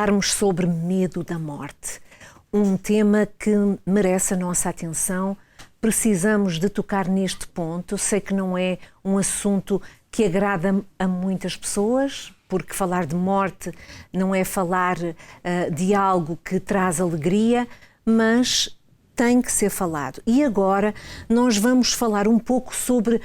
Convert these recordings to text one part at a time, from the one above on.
falarmos sobre medo da morte. Um tema que merece a nossa atenção. Precisamos de tocar neste ponto. Sei que não é um assunto que agrada a muitas pessoas, porque falar de morte não é falar de algo que traz alegria, mas tem que ser falado. E agora nós vamos falar um pouco sobre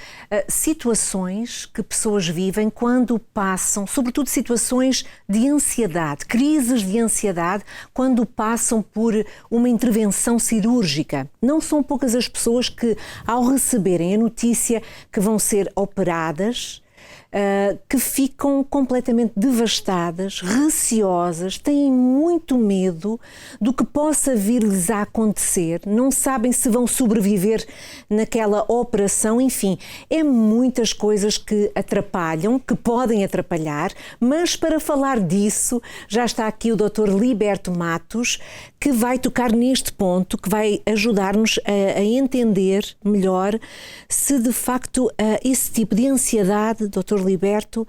situações que pessoas vivem quando passam, sobretudo situações de ansiedade, crises de ansiedade, quando passam por uma intervenção cirúrgica. Não são poucas as pessoas que, ao receberem a notícia que vão ser operadas, que ficam completamente devastadas, receosas, têm muito medo do que possa vir-lhes a acontecer, não sabem se vão sobreviver naquela operação, enfim, é muitas coisas que atrapalham, que podem atrapalhar, mas para falar disso já está aqui o Dr. Liberto Matos, que vai tocar neste ponto, que vai ajudar-nos a entender melhor se de facto esse tipo de ansiedade, Dr. Liberto,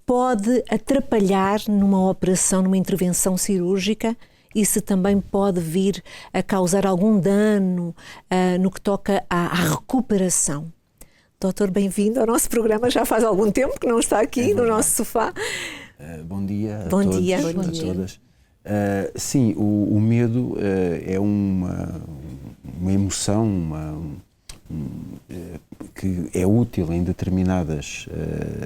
pode atrapalhar numa operação, numa intervenção cirúrgica e se também pode vir a causar algum dano no que toca à recuperação. Doutor, bem-vindo ao nosso programa, já faz algum tempo que não está aqui no nosso sofá. Bom dia a Bom todos, dia. a todas. Sim, o medo é uma emoção que é útil em determinadas,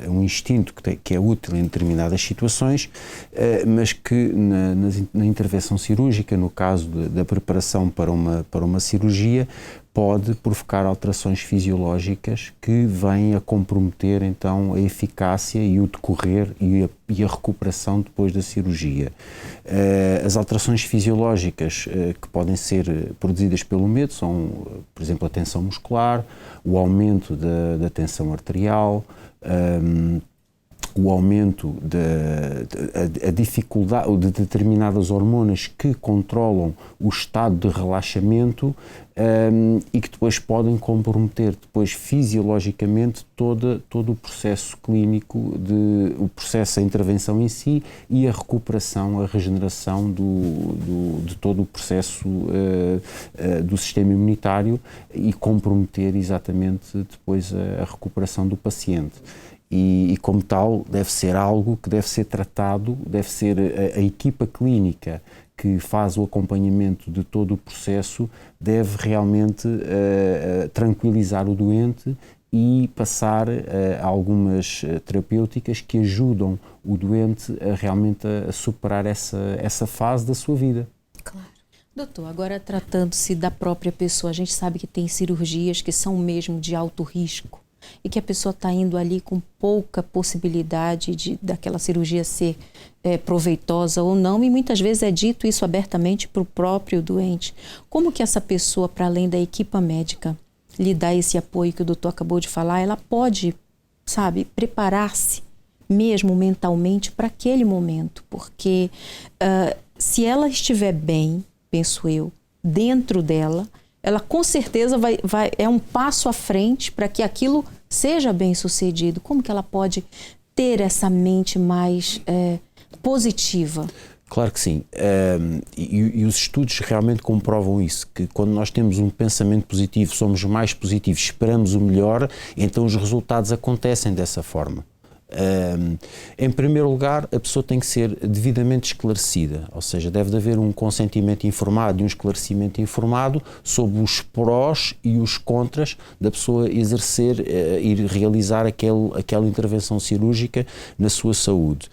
um instinto que é útil em determinadas situações, mas que na intervenção cirúrgica, no caso da preparação para uma cirurgia, pode provocar alterações fisiológicas que vêm a comprometer então a eficácia e o decorrer e a recuperação depois da cirurgia. As alterações fisiológicas que podem ser produzidas pelo medo são, por exemplo, a tensão muscular, o aumento da tensão arterial, o aumento a dificuldade de determinadas hormonas que controlam o estado de relaxamento e que depois podem comprometer depois fisiologicamente todo o processo clínico, o processo da intervenção em si e a recuperação, a regeneração de todo o processo do sistema imunitário e comprometer exatamente depois a recuperação do paciente. E como tal deve ser algo que deve ser tratado, deve ser a equipa clínica que faz o acompanhamento de todo o processo deve realmente tranquilizar o doente e passar algumas terapêuticas que ajudam o doente a realmente a superar essa fase da sua vida. Claro. Doutor, agora tratando-se da própria pessoa, a gente sabe que tem cirurgias que são mesmo de alto risco e que a pessoa está indo ali com pouca possibilidade daquela cirurgia ser proveitosa ou não, e muitas vezes é dito isso abertamente para o próprio doente. Como que essa pessoa, para além da equipa médica, lhe dá esse apoio que o doutor acabou de falar, ela pode, preparar-se mesmo mentalmente para aquele momento? Porque se ela estiver bem, penso eu, dentro dela, ela com certeza é um passo à frente para que aquilo seja bem sucedido. Como que ela pode ter essa mente mais positiva? Claro que sim. E os estudos realmente comprovam isso, que quando nós temos um pensamento positivo, somos mais positivos, esperamos o melhor, então os resultados acontecem dessa forma. Em primeiro lugar, a pessoa tem que ser devidamente esclarecida, ou seja, deve haver um consentimento informado e um esclarecimento informado sobre os prós e os contras da pessoa exercer e realizar aquela intervenção cirúrgica na sua saúde.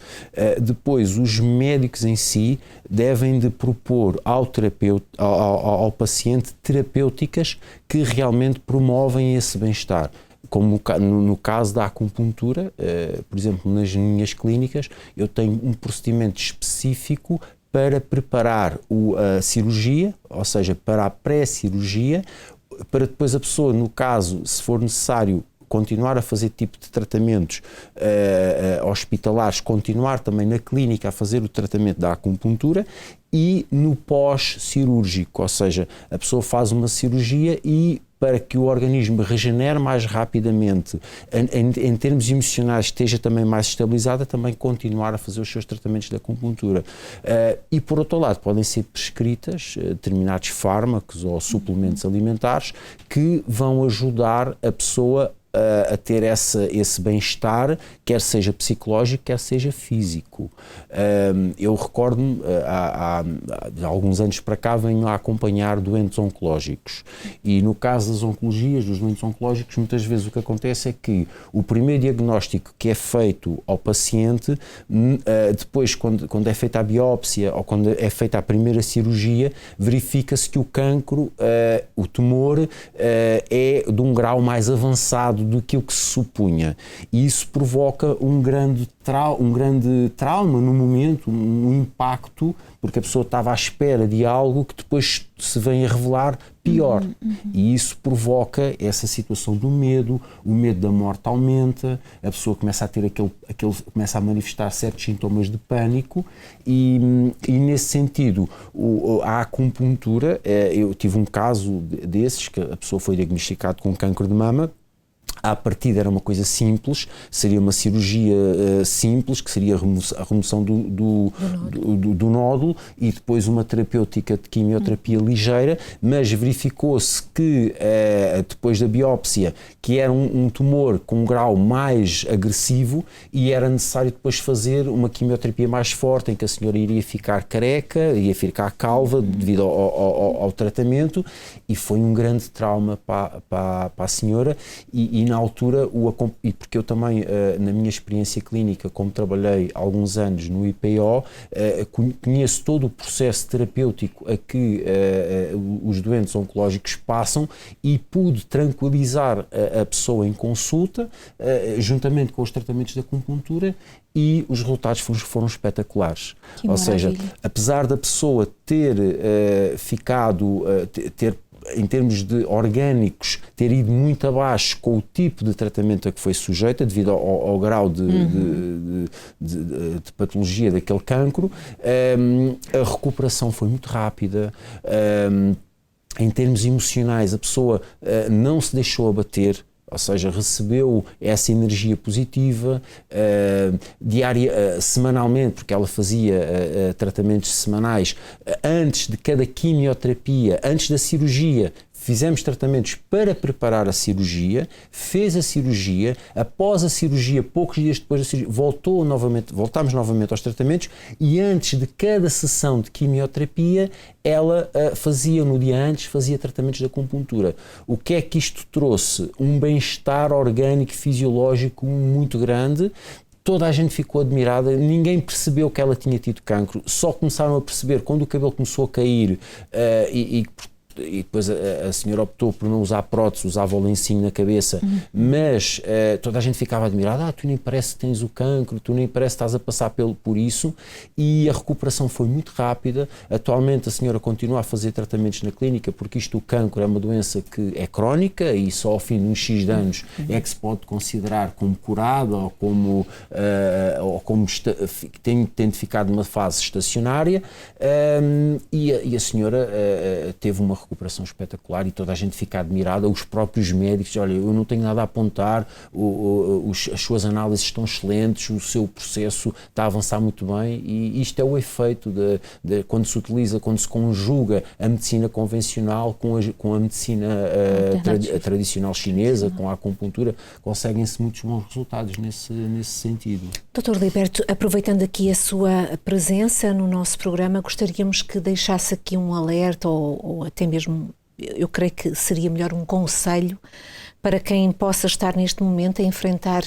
Depois, os médicos em si devem de propor ao paciente terapêuticas que realmente promovem esse bem-estar. Como no caso da acupuntura, por exemplo, nas minhas clínicas, eu tenho um procedimento específico para preparar a cirurgia, ou seja, para a pré-cirurgia, para depois a pessoa, no caso, se for necessário, continuar a fazer tipo de tratamentos hospitalares, continuar também na clínica a fazer o tratamento da acupuntura e no pós-cirúrgico, ou seja, a pessoa faz uma cirurgia e para que o organismo regenere mais rapidamente, em termos emocionais esteja também mais estabilizada, também continuar a fazer os seus tratamentos de acupuntura. E por outro lado, podem ser prescritas determinados fármacos ou suplementos alimentares que vão ajudar a pessoa a ter esse bem-estar, quer seja psicológico, quer seja físico. Eu recordo-me, há alguns anos para cá, venho a acompanhar doentes oncológicos. E no caso das oncologias, dos doentes oncológicos, muitas vezes o que acontece é que o primeiro diagnóstico que é feito ao paciente, depois, quando é feita a biópsia ou quando é feita a primeira cirurgia, verifica-se que o cancro, o tumor, é de um grau mais avançado do que o que se supunha. E isso provoca um grande trauma no momento, um impacto, porque a pessoa estava à espera de algo que depois se vem a revelar pior. E isso provoca essa situação do medo, o medo da morte aumenta, a pessoa começa a ter começa a manifestar certos sintomas de pânico e nesse sentido a acupuntura, eu tive um caso desses, que a pessoa foi diagnosticada com cancro de mama. À partida era uma coisa simples, seria uma cirurgia simples, que seria a remoção do nódulo e depois uma terapêutica de quimioterapia ligeira, mas verificou-se que depois da biópsia que era um tumor com um grau mais agressivo e era necessário depois fazer uma quimioterapia mais forte, em que a senhora iria ficar careca, iria ficar calva devido ao tratamento, e foi um grande trauma para a senhora e na altura, e porque eu também, na minha experiência clínica, como trabalhei alguns anos no IPO, conheço todo o processo terapêutico a que os doentes oncológicos passam e pude tranquilizar a pessoa em consulta, juntamente com os tratamentos de acupuntura, e os resultados foram espetaculares. Ou seja, apesar da pessoa ter ter em termos de orgânicos, ter ido muito abaixo com o tipo de tratamento a que foi sujeita, devido ao grau de patologia daquele cancro, a recuperação foi muito rápida. Em termos emocionais, a pessoa não se deixou abater, ou seja, recebeu essa energia positiva semanalmente, porque ela fazia tratamentos semanais. Antes de cada quimioterapia, antes da cirurgia, fizemos tratamentos para preparar a cirurgia, fez a cirurgia, após a cirurgia, poucos dias depois da cirurgia, voltámos novamente aos tratamentos, e antes de cada sessão de quimioterapia, ela no dia antes, fazia tratamentos de acupuntura. O que é que isto trouxe? Um bem-estar orgânico, fisiológico muito grande. Toda a gente ficou admirada, ninguém percebeu que ela tinha tido cancro, só começaram a perceber quando o cabelo começou a cair e depois a senhora optou por não usar prótese, usava o lencinho na cabeça, mas toda a gente ficava admirada, tu nem parece que tens o cancro, tu nem parece que estás a passar por isso, e a recuperação foi muito rápida. Atualmente a senhora continua a fazer tratamentos na clínica, porque o cancro é uma doença que é crónica e só ao fim de uns X de anos é que se pode considerar como curado ou como tendo ficado numa fase estacionária, e a senhora teve uma recuperação espetacular e toda a gente fica admirada, os próprios médicos, olha, eu não tenho nada a apontar, as suas análises estão excelentes, o seu processo está a avançar muito bem, e isto é o efeito de quando se conjuga a medicina convencional com a medicina tradicional chinesa, com a acupuntura, conseguem-se muitos bons resultados nesse sentido. Dr. Liberto, aproveitando aqui a sua presença no nosso programa, gostaríamos que deixasse aqui um alerta ou até mesmo, eu creio que seria melhor um conselho para quem possa estar neste momento a enfrentar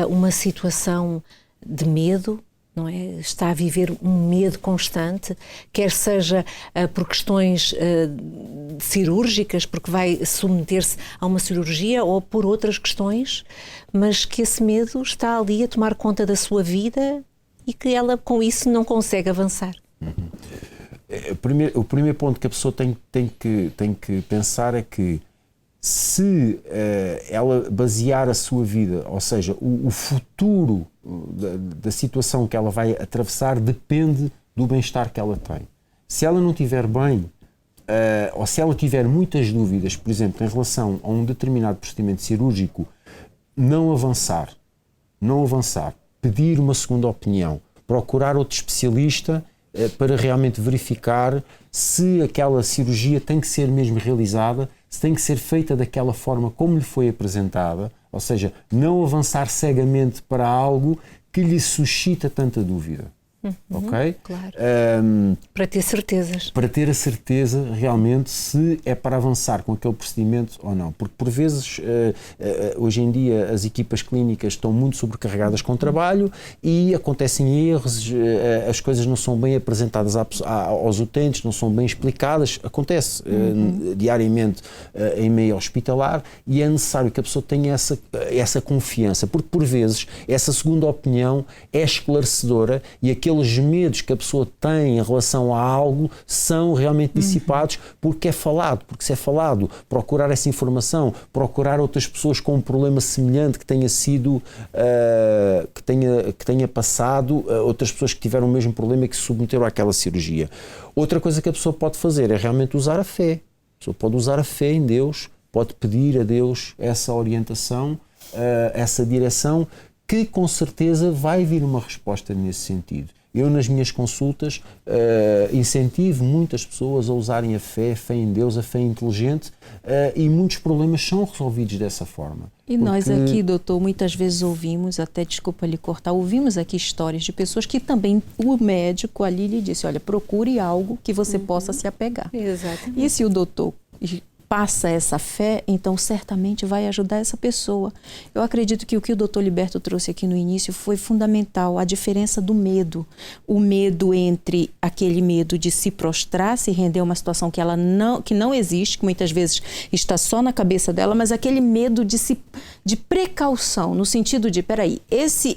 uma situação de medo, não é? Está a viver um medo constante, quer seja por questões cirúrgicas, porque vai submeter-se a uma cirurgia, ou por outras questões, mas que esse medo está ali a tomar conta da sua vida e que ela com isso não consegue avançar. O primeiro ponto que a pessoa tem que pensar é que se ela basear a sua vida, ou seja, o futuro da situação que ela vai atravessar depende do bem-estar que ela tem. Se ela não estiver bem, ou se ela tiver muitas dúvidas, por exemplo, em relação a um determinado procedimento cirúrgico, não avançar, pedir uma segunda opinião, procurar outro especialista para realmente verificar se aquela cirurgia tem que ser mesmo realizada, se tem que ser feita daquela forma como lhe foi apresentada, ou seja, não avançar cegamente para algo que lhe suscita tanta dúvida. Ok? Claro. Para ter certezas. Para ter a certeza realmente se é para avançar com aquele procedimento ou não. Porque por vezes, hoje em dia, as equipas clínicas estão muito sobrecarregadas com trabalho e acontecem erros, as coisas não são bem apresentadas aos utentes, não são bem explicadas. Acontece diariamente em meio hospitalar e é necessário que a pessoa tenha essa confiança, porque por vezes essa segunda opinião é esclarecedora e aqueles medos que a pessoa tem em relação a algo são realmente dissipados porque se é falado, procurar essa informação, procurar outras pessoas com um problema semelhante que tenha sido, que tenha passado, outras pessoas que tiveram o mesmo problema e que se submeteram àquela cirurgia. Outra coisa que a pessoa pode fazer é realmente usar a fé. A pessoa pode usar a fé em Deus, pode pedir a Deus essa orientação, essa direção, que com certeza vai vir uma resposta nesse sentido. Eu, nas minhas consultas, incentivo muitas pessoas a usarem a fé em Deus, a fé inteligente, e muitos problemas são resolvidos dessa forma. E nós aqui, doutor, muitas vezes ouvimos, até desculpa lhe cortar, ouvimos aqui histórias de pessoas que também o médico ali lhe disse, olha, procure algo que você possa se apegar. Exatamente. E se o doutor passa essa fé, então certamente vai ajudar essa pessoa. Eu acredito que o o doutor Liberto trouxe aqui no início foi fundamental, a diferença do medo. O medo entre aquele medo de se prostrar, se render a uma situação que não existe, que muitas vezes está só na cabeça dela, mas aquele medo de precaução, no sentido de, peraí, esse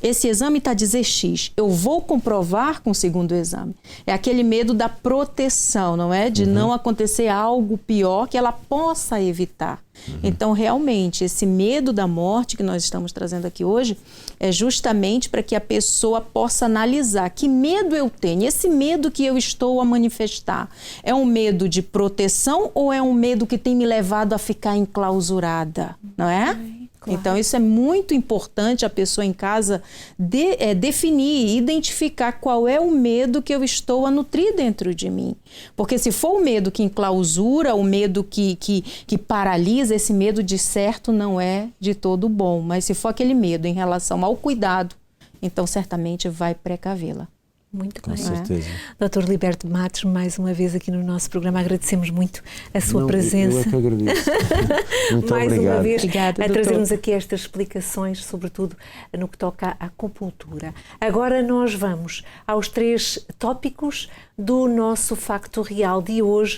exame está a dizer X, eu vou comprovar com o segundo exame. É aquele medo da proteção, não é? De não acontecer algo pior que ela possa evitar. Então, realmente, esse medo da morte que nós estamos trazendo aqui hoje é justamente para que a pessoa possa analisar que medo eu tenho, esse medo que eu estou a manifestar. É um medo de proteção ou é um medo que tem me levado a ficar enclausurada, não é? Claro. Então, isso é muito importante a pessoa em casa definir, identificar qual é o medo que eu estou a nutrir dentro de mim. Porque se for o medo que enclausura, o medo que paralisa, esse medo de certo não é de todo bom. Mas se for aquele medo em relação ao cuidado, então certamente vai precavê-la. Muito com bem. certeza. Dr. Liberto Matos, mais uma vez aqui no nosso programa, agradecemos muito a sua presença. Eu é que agradeço. Muito mais obrigado. uma vez Obrigada, a trazer-nos aqui estas explicações, sobretudo no que toca à acupuntura. Agora nós vamos aos 3 tópicos do nosso Facto Real de hoje.